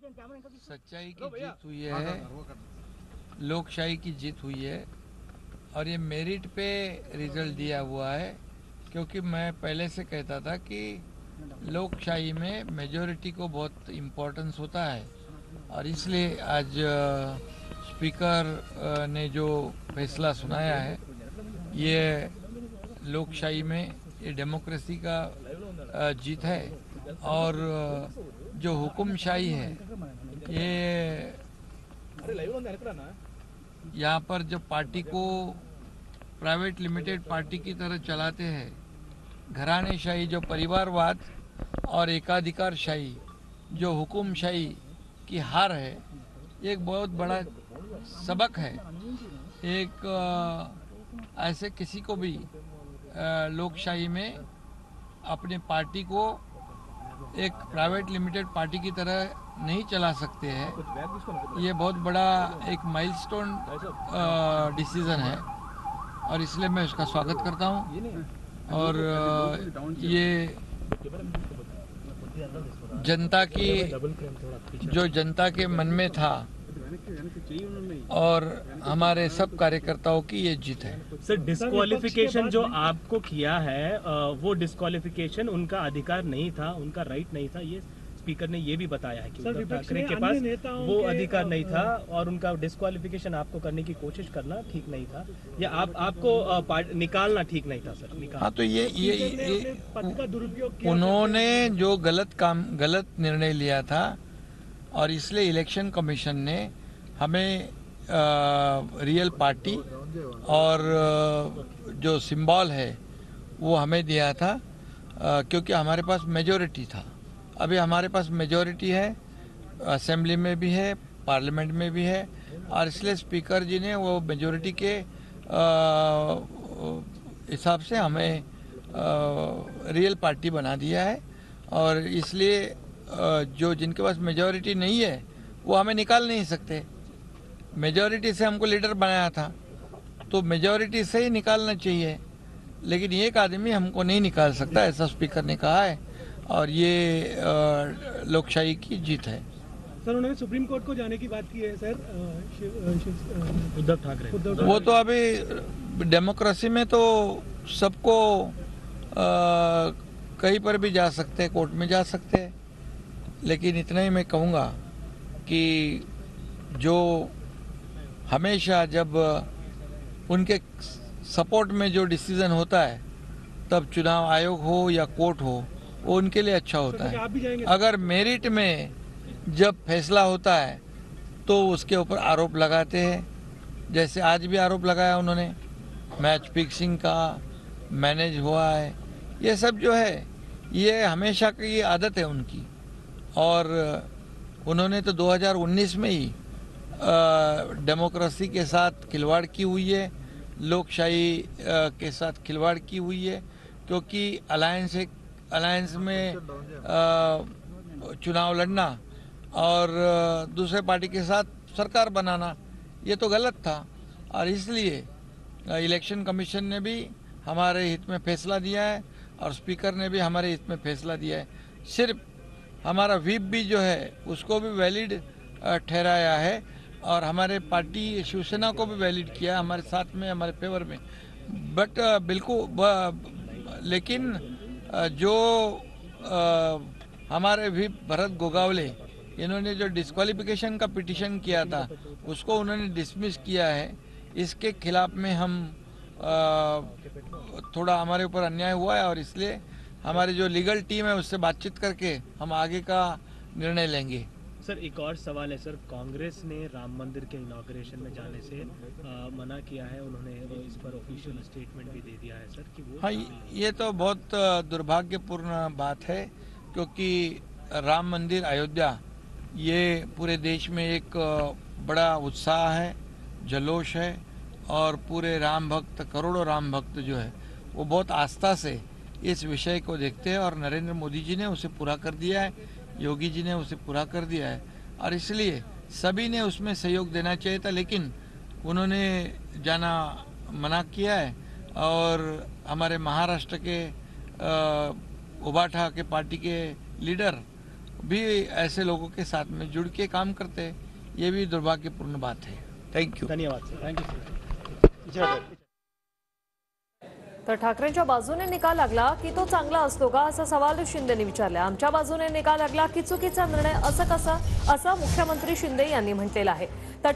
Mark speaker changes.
Speaker 1: सच्चाई की जीत हुई है, लोकशाही की जीत हुई है और ये मेरिट पे रिजल्ट दिया हुआ है। क्योंकि मैं पहले से कहता था कि लोकशाही में मेजॉरिटी को बहुत इम्पोर्टेंस होता है और इसलिए आज स्पीकर ने जो फैसला सुनाया है ये लोकशाही में ये डेमोक्रेसी का जीत है। और जो हुकुमशाही है ये यहाँ पर जो पार्टी को प्राइवेट लिमिटेड पार्टी की तरह चलाते हैं, घरानेशाही जो परिवारवाद और एकाधिकारशाही जो हुकुमशाही की हार है, एक बहुत बड़ा सबक है। एक ऐसे किसी को भी लोकशाही में अपनी पार्टी को एक प्राइवेट लिमिटेड पार्टी की तरह नहीं चला सकते हैं। ये बहुत बड़ा एक माइलस्टोन डिसीजन है और इसलिए मैं उसका स्वागत करता हूँ। और ये जनता की जो जनता के मन में था और हमारे सब कार्यकर्ताओं की ये जीत है।
Speaker 2: सर, डिस्क्वालिफिकेशन जो आपको किया है वो डिस्क्वालिफिकेशन उनका अधिकार नहीं था, उनका राइट नहीं था। ये स्पीकर ने ये भी बताया है कि उद्धव ठाकरे के पास वो अधिकार नहीं था और उनका डिस्क्वालिफिकेशन आपको करने की कोशिश करना ठीक नहीं था या आपको निकालना ठीक नहीं था सर।
Speaker 1: हाँ, तो ये पद का दुरुपयोग उन्होंने जो गलत निर्णय लिया था और इसलिए इलेक्शन कमीशन ने हमें रियल पार्टी और जो सिंबल है वो हमें दिया था क्योंकि हमारे पास मेजॉरिटी था। अभी हमारे पास मेजॉरिटी है, असेंबली में भी है, पार्लियामेंट में भी है और इसलिए स्पीकर जी ने वो मेजॉरिटी के हिसाब से हमें रियल पार्टी बना दिया है। और इसलिए जो जिनके पास मेजॉरिटी नहीं है वो हमें निकाल नहीं सकते। मेजॉरिटी से हमको लीडर बनाया था तो मेजॉरिटी से ही निकालना चाहिए, लेकिन एक आदमी हमको नहीं निकाल सकता, ऐसा स्पीकर ने कहा है और ये लोकशाही की जीत है।
Speaker 3: सर, उन्होंने सुप्रीम कोर्ट को जाने की बात की है सर,
Speaker 2: उद्धव ठाकरे।
Speaker 1: वो तो अभी डेमोक्रेसी में तो सबको कहीं पर भी जा सकते हैं, कोर्ट में जा सकते हैं, लेकिन इतना ही मैं कहूँगा कि जो हमेशा जब उनके सपोर्ट में जो डिसीजन होता है तब चुनाव आयोग हो या कोर्ट हो वो उनके लिए अच्छा होता है। अगर मेरिट में जब फैसला होता है तो उसके ऊपर आरोप लगाते हैं, जैसे आज भी आरोप लगाया उन्होंने, मैच फिक्सिंग का मैनेज हुआ है। ये सब जो है ये हमेशा की आदत है उनकी और उन्होंने तो 2019 में ही डेमोक्रेसी के साथ खिलवाड़ की हुई है, लोकशाही के साथ खिलवाड़ की हुई है, क्योंकि अलायंस में चुनाव लड़ना और दूसरे पार्टी के साथ सरकार बनाना ये तो गलत था और इसलिए इलेक्शन कमीशन ने भी हमारे हित में फैसला दिया है और स्पीकर ने भी हमारे हित में फैसला दिया है। सिर्फ हमारा व्हिप भी जो है उसको भी वैलिड ठहराया है और हमारे पार्टी शिवसेना को भी वैलिड किया हमारे साथ में, हमारे फेवर में। बट बिल्कुल लेकिन जो हमारे भी भरत गोगावले इन्होंने जो डिस्क्वालिफिकेशन का पिटीशन किया था उसको उन्होंने डिसमिस किया है। इसके खिलाफ में हम थोड़ा हमारे ऊपर अन्याय हुआ है और इसलिए हमारी जो लीगल टीम है उससे बातचीत करके हम आगे का निर्णय लेंगे।
Speaker 2: सर, एक और सवाल है सर, कांग्रेस ने राम मंदिर के इनॉग्रेशन में जाने से मना किया है, उन्होंने इस पर ऑफिशियल स्टेटमेंट भी दे दिया है सर कि वो।
Speaker 1: हाँ, ये तो बहुत दुर्भाग्यपूर्ण बात है क्योंकि राम मंदिर अयोध्या ये पूरे देश में एक बड़ा उत्साह है, जलोश है और पूरे राम भक्त, करोड़ों राम भक्त जो है वो बहुत आस्था से इस विषय को देखते हैं और नरेंद्र मोदी जी ने उसे पूरा कर दिया है, योगी जी ने उसे पूरा कर दिया है और इसलिए सभी ने उसमें सहयोग देना चाहिए था, लेकिन उन्होंने जाना मना किया है। और हमारे महाराष्ट्र के उबाठा के पार्टी के लीडर भी ऐसे लोगों के साथ में जुड़ के काम करते हैं, ये भी दुर्भाग्यपूर्ण बात है। Thank you.
Speaker 2: धन्यवाद सर।
Speaker 3: Thank you sir.
Speaker 4: तर ठाकरेंच्या बाजूने निकाल लागला की तो चांगला असतो का असा सवाल शिंदेने विचारला। आमच्या बाजूने निकाल लागला की चुकीचा निर्णय असं कसा, असं मुख्यमंत्री शिंदे यांनी म्हटलेलं आहे। तर